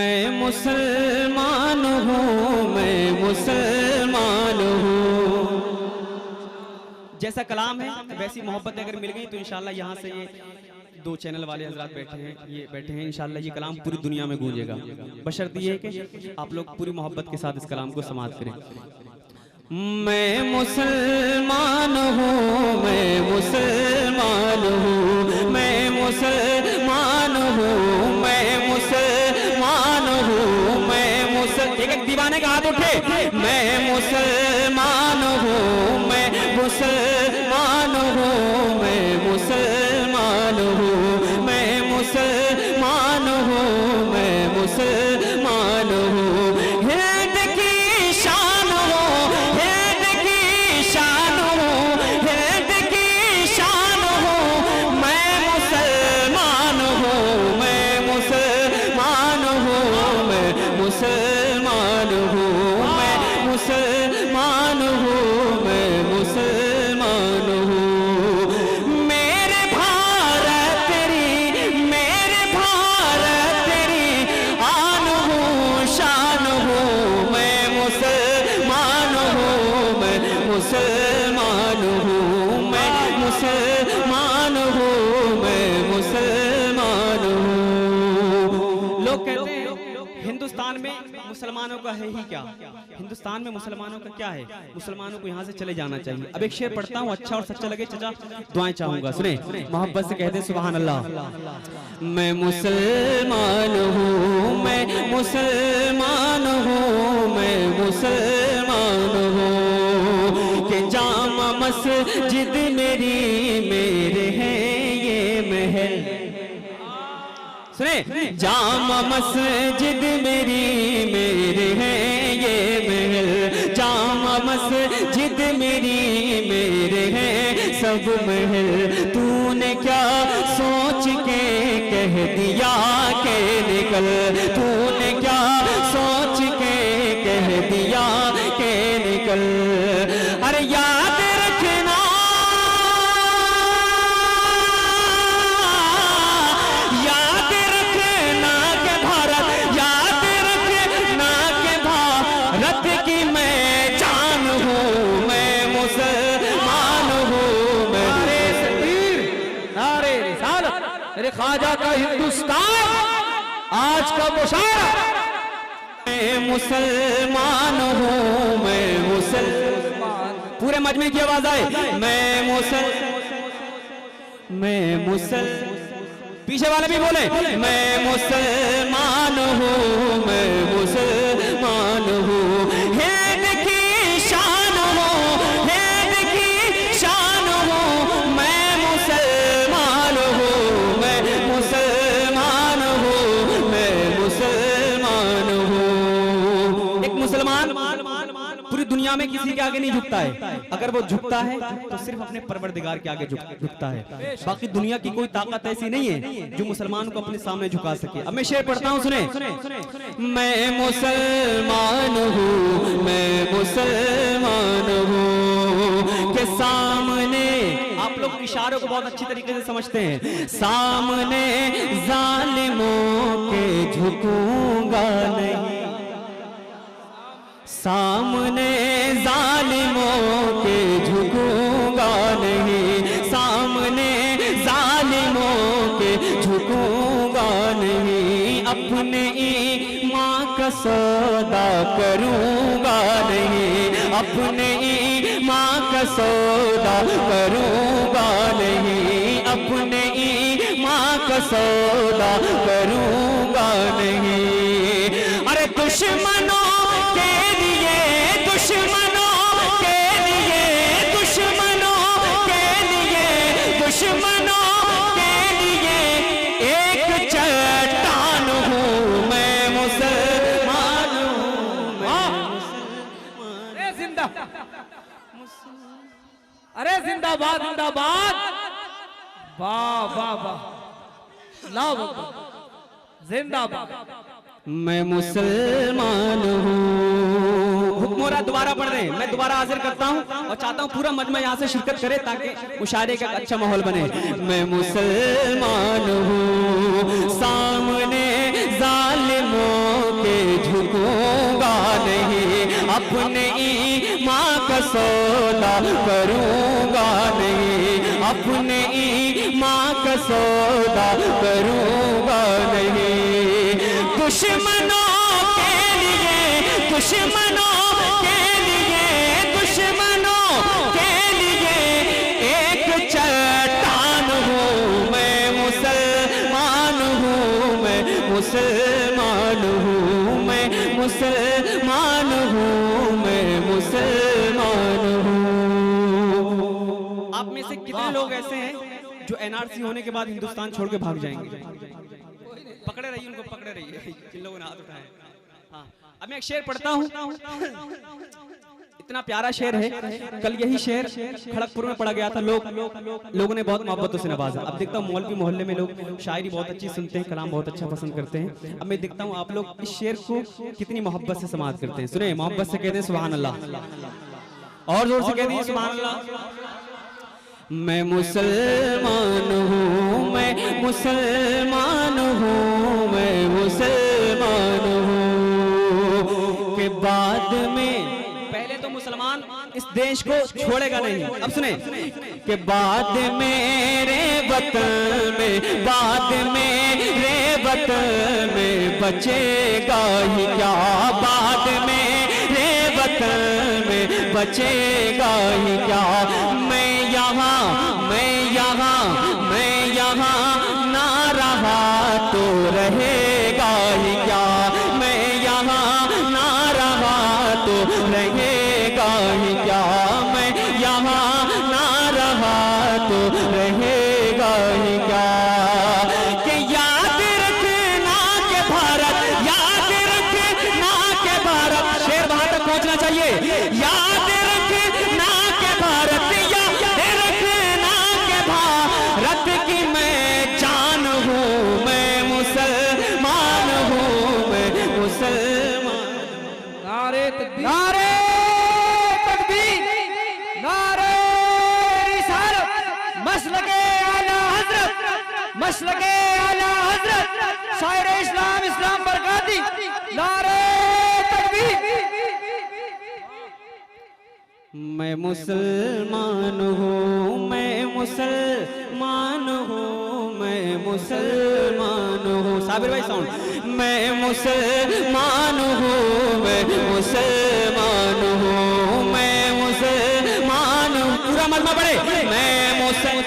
मैं मुसलमान हूँ, मैं मुसलमान हूँ। जैसा कलाम है वैसी मोहब्बत अगर मिल गई तो इंशाल्लाह यहाँ से ये दो चैनल वाले हजरात बैठे हैं इंशाल्लाह ये कलाम पूरी दुनिया में गूंजेगा। बशर्ते ये कि आप लोग पूरी मोहब्बत के साथ इस कलाम को समाअत करें। मैं मुसलमान हूँ, मैं मुसलमान हूँ, मैं मुसलमान हूँ, मैं मुसलमान हूँ, एक दीवाने का हाथ उठे। मैं मुसलमान हूँ, मैं मुसलमान हूँ, मैं मुसलमान हूँ, मैं मुसलमान हूँ, मैं मुसलमान हूँ। हिंद की शान हो, हिंद की शान हो, हिंद की शान हो। मैं मुसलमान हूँ, मैं मुसलमान हूँ, मैं मुसलमान हूँ, मैं मुसलमान हूँ, मैं मुसलमान हूँ। मेरे भारत तेरी, मेरे भारत तेरी आन हूँ, शान हूँ। मैं मुसलमान हूँ, मैं मुसलमान हूँ, मैं मुसलमान हूँ, मैं मुसलमान हूँ। लोग कहते हैं हिंदुस्तान में मुसलमानों का है ही क्या, हिंदुस्तान में मुसलमानों का क्या है, मुसलमानों को यहाँ से चले जाना चाहिए। अब एक शेर पढ़ता हूँ, अच्छा और सच्चा लगे चचा दुआएं चाहूंगा, सुने मोहब्बत से कह दे सुभान अल्लाह। मैं मुसलमान हूँ, मैं मुसलमान हूँ, मैं मुसलमान हूँ। कि जामा मस्जिद मेरी, मेरे हैं ये महल। सुने जामा मस्जिद मेरी, मेरे हैं ये महल। जामा मस्जिद मेरी, मेरे हैं सब महल। तूने क्या सोच के कह दिया के निकल, तूने क्या सोच के कह दिया के निकल। अरे याद रखना, याद रखना के भारत, याद रखना के भारत की मैं जान हूँ। मैं मुसलमान हूँ, मैं नारे रिसालत, मेरे ख्वाजा का हिंदुस्तान आज का मुशायरा। मैं मुसलमान हूँ, मैं मुसलमान, पूरे मजमे की आवाज आए। मैं मुसल, पीछे वाले भी बोले मैं मुसलमान हूँ, मैं मुसलमान हूँ। हिंद की शान हो, हिंद की शान हो। मैं मुसलमान हूँ, मैं मुसलमान हूँ, मैं मुसलमान हूँ। एक मुसलमान पूरी दुनिया में किसी के आगे नहीं झुकता है, अगर वो झुकता है तो सिर्फ अपने परवरदिगार के आगे झुकता है। बाकी दुनिया की कोई ताकत ऐसी नहीं है जो मुसलमान को अपने सामने झुका सके। अब मैं शेर पढ़ता हूँ, सुने। मैं मुसलमान हूँ, मैं मुसलमान हूँ। के सामने, आप लोग इशारों को बहुत अच्छी तरीके से समझते हैं। सामने जालिमों के झुकूंगा नहीं, सामने जालिमों के झुकूंगा नहीं, सामने जालिमों के झुकूंगा नहीं। अपने ईमान का सौदा करूंगा नहीं, अपने ईमान का सौदा करूंगा नहीं, अपने ईमान का सौदा करूंगा नहीं। अरे दुश्मनों के लिए, दुश्मनों के लिए, दुश्मनों के लिए, दुश्मनों के लिए एक चट्टान हूँ। मैं मुसलमान हूँ, मैं मुसलमान। अरे जिंदा, अरे जिंदाबाद जिंदाबाद, वाह वाह वाह, लाओ जिंदाबाद। मैं मुसलमान हूँ। हुक्मोरा दोबारा पढ़ रहे हैं, मैं दोबारा हाजिर करता हूँ और चाहता हूँ पूरा मजमा यहाँ से शिरकत करे ताकि मुशायरे का अच्छा माहौल बने। मैं मुसलमान हूँ, सामने जालिमों अपने ईमान का सौदा करूँगा नहीं, अपने ईमान का सौदा करूँगा नहीं। दुश्मनों के लिए, दुश्मनों के लिए, दुश्मनों के लिए एक चट्टान हूँ मैं, मुसलमान हूँ मैं, मुसलमान हूँ मैं, मुसलमान हूँ मैं, मुसलमान हूँ। आप में से कितने लोग ऐसे हैं जो एनआरसी होने के बाद हिंदुस्तान छोड़ के भाग जाएंगे? पकड़े रहिए उनको, पकड़े रहिए जिन लोगों ने हाथ उठाए। हाँ, अब मैं एक शेर पढ़ता हूँ, इतना प्यारा शेर है। कल यही शेर खड़गपुर में पढ़ा गया था, लोगों ने बहुत मोहब्बतों से नवाजा। अब देखता हूँ मौलवी मोहल्ले में लोग शायरी बहुत अच्छी सुनते हैं, कलाम बहुत अच्छा पसंद करते हैं। अब मैं देखता हूँ आप लोग इस शेर को कितनी मोहब्बत से समाप्त करते हैं। सुने, मोहब्बत से कहते हैं सुभान अल्लाह, और जोर से कह दीजिए सुभान अल्लाह। मैं मुसलमान हूँ, मैं मुसलमान हूँ, मैं मुसलमान हूँ के बाद में, पहले तो मुसलमान इस देश को छोड़ेगा नहीं। अब सुने कि बाद मेरे वतन में, बाद मेरे वतन में बचेगा ही क्या, बाद मेरे वतन में बचेगा ही क्या। मैं यहाँ, मैं यहाँ, मैं यहाँ ना रहा तो रहेगा ही क्या, मैं यहाँ ना रहा तो रहेगा ही क्या, मैं यहाँ ना रहा तो रहेगा ही क्या। कि याद रखना के भारत, याद रखना के भारत, शेर वहां तक पहुंचना चाहिए। याद रखना के भारत, याद रखना के भारत की मैं जान हूँ, मैं मुसलमान हूँ, मैं मुसलमान। नारे तकबीर, नारे तकबीर, नारे रिसालत, मसलके आला हजरत, मसलके आला हजरत, शायर इस्लाम इस्लाम बरकाती, नारे तकबीर। मैं मुसलमान हूँ, मैं मुसलमान हूँ, मैं मुसलमान हूँ। साबिर भाई साउंड। मैं मुसलमान हूँ, मैं मुसलमान हूँ, मैं मुसलमान हूँ। पूरा मलमा पढ़े। मैं मुसलमान,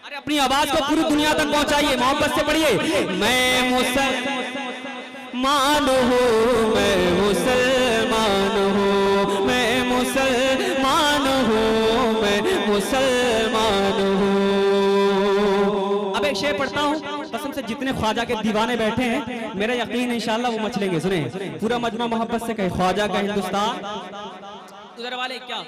अरे अपनी आवाज को पूरी दुनिया तक पहुंचाइए, मोहब्बत से पढ़िए। मैं मुसलमान हूँ, मैं मुसलमान हूँ, मैं मुसलमान हूँ, मैं मुसलमान हूँ। अब एक शेर पढ़ता हूँ, कसम से जितने ख्वाजा के दीवाने बैठे हैं, मेरा यकीन है इंशाल्लाह वो मचलेंगे। सुने, पूरा मजमा मोहब्बत से कहे, ख्वाजा का हिंदुस्तान। उधर वाले क्या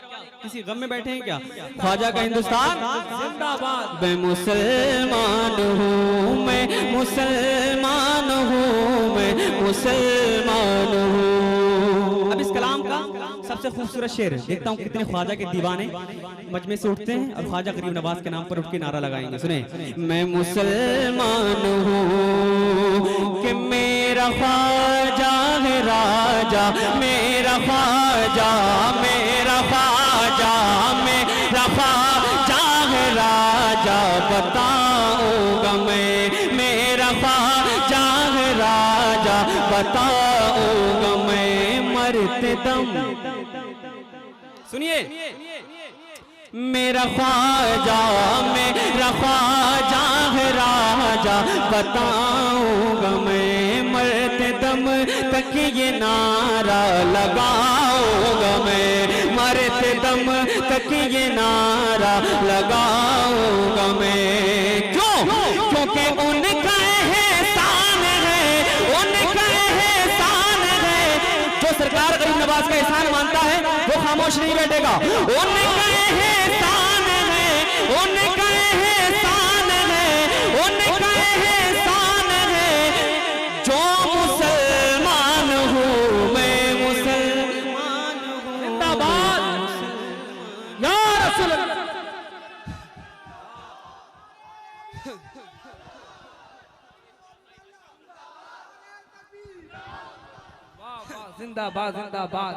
किसी गम में बैठे हैं क्या? ख्वाजा का हिंदुस्तान जिंदाबाद। मैं मुसलमान हूँ, मैं मुसलमान हूँ, मैं मुसलमान हूँ। अब इस कलाम का सबसे खूबसूरत शेर है। देखता हूँ कितने ख्वाजा के दीवाने मजमे से उठते हैं और ख्वाजा गरीब नवाज के नाम पर उठ के नारा लगाएंगे। सुने, मैं मुसलमान हूँ कि मेरा ख्वाजा है राजा, मेरा ख्वाजा, मेरा ख्वाजा, मेरा ख्वाजा है राजा, बताऊंगा मैं, मेरा ख्वाजा है राजा, बताऊंगा मैं मरते दम। सुनिए, मेरा ख्वाजा, मेरा ख्वाजा है राजा, बताऊंगा मैं मरते दम तक ये नारा लगाऊंगा मैं, मरते दम तक ये नारा लगाऊंगा मैं। क्यों? क्योंकि उनका एहसान है, उनका एहसान है। जो सरकार गरीब नवाज का एहसान मानता है वो खामोश नहीं बैठेगा। उनका एहसान है, उनका एहसान है, उनका एहसान है। जो मुसलमान हूँ मैं, मुसलमान हूँ, जिंदाबाद या रसूल अल्लाह। जिंदाबाद जिंदाबाद।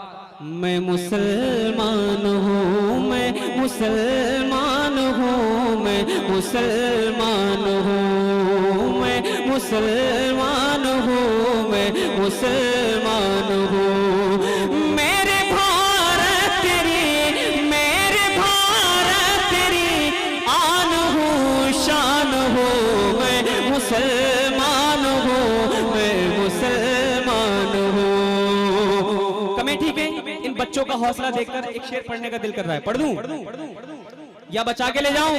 मैं मुसलमान हूँ, मैं मुसलमान हूँ, मैं मुसलमान हूँ, मैं मुसलमान हूँ, मैं मुसलमान हूँ। मेरे भारत तेरी, मेरे भारत तेरी आन हूँ, शान हूँ, मैं मुसलमान हूँ, मैं मुसलमान हूँ। ठीक है, इन बच्चों का हौसला देखकर एक शेर पढ़ने का दिल कर रहा है। पढ़ दूं या बचा के ले जाऊं?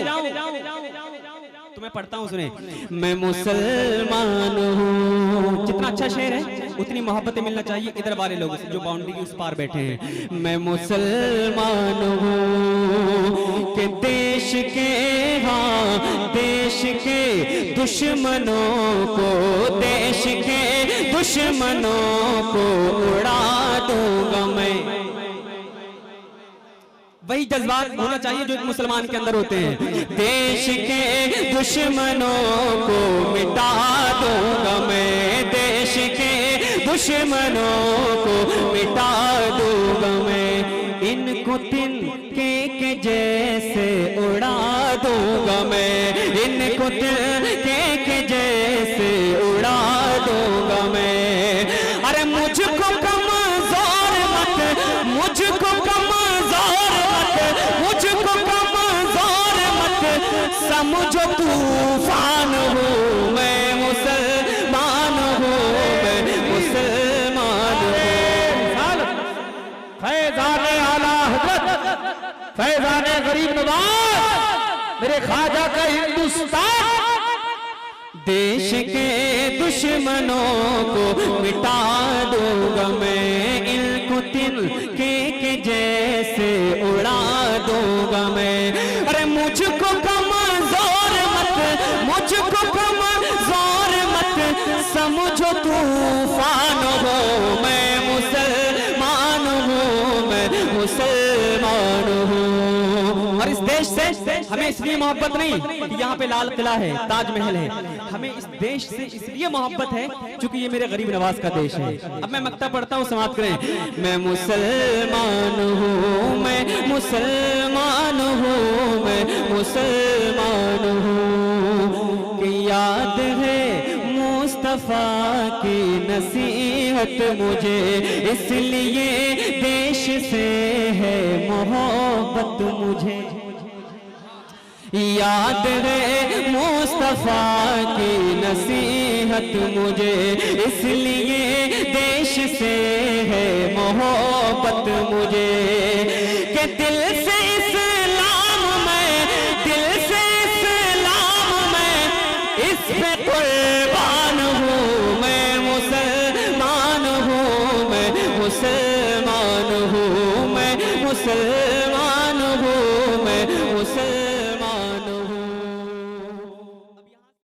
तो मैं पढ़ता हूं, सुने। मैं मुसलमान हूं, जितना अच्छा शेर है उतनी मोहब्बतें मिलना चाहिए इधर वाले लोगों से जो बाउंड्री के उस पार बैठे हैं। मैं मुसलमान हूं कि देश के, हाँ देश के दुश्मनों को, देश के दुश्मनों को उड़ा दूंगा मैं। वही जज्बात होना चाहिए जो एक मुसलमान के अंदर होते हैं। देश के दुश्मनों को मिटा दूंगा मैं, देश के दुश्मनों को मिटा दूंगा मैं। इनको तिनके के जैसे उड़ा दूंगा मैं, इनको तिनके के जैसे उड़ा दूंगा मैं। अरे मुझको कमजोर मत, मुझको कमजोर मत, मुझको कमजोर मत समझो, तूफान हूँ मैं, मुसलमान हूँ मैं, मुसलमान हूँ। फैजाने आला हजरत, फैजाने गरीब नवाज, मेरे ख्वाजा का हिंदुस्तान। देश के दुश्मनों को मिटा दूंगा मैं, इनको तिनके के जैसे उड़ा दूंगा मैं। अरे मुझको कमजोर मत, मुझको कमजोर मत समझो, तूफान हो मैं, मुसलमान हूँ मैं, मुसलमान हूँ। और इस देश से हमें इसलिए मोहब्बत नहीं कि यहाँ पे लाल किला है, ताजमहल है। हमें इस देश से इसलिए मोहब्बत है क्योंकि ये मेरे गरीब नवाज का देश है। अब मैं मक्ता पढ़ता हूँ, समाप्त करें। मैं मुसलमान हूँ, मैं मुसलमान हूँ, मैं मुसलमान हूँ। कि याद है मुस्तफा की नसीहत मुझे, इसलिए देश से है मोहब्बत मुझे। याद है मुस्तफा की नसीहत मुझे, इसलिए देश से है मोहब्बत मुझे। कि दिल से इस्लाम में, दिल से इस्लाम में, इस पे कुर्बान हूँ मैं, मुसलमान हूँ मैं, मुसलमान हूँ मैं, मुसलमान हूँ मैं।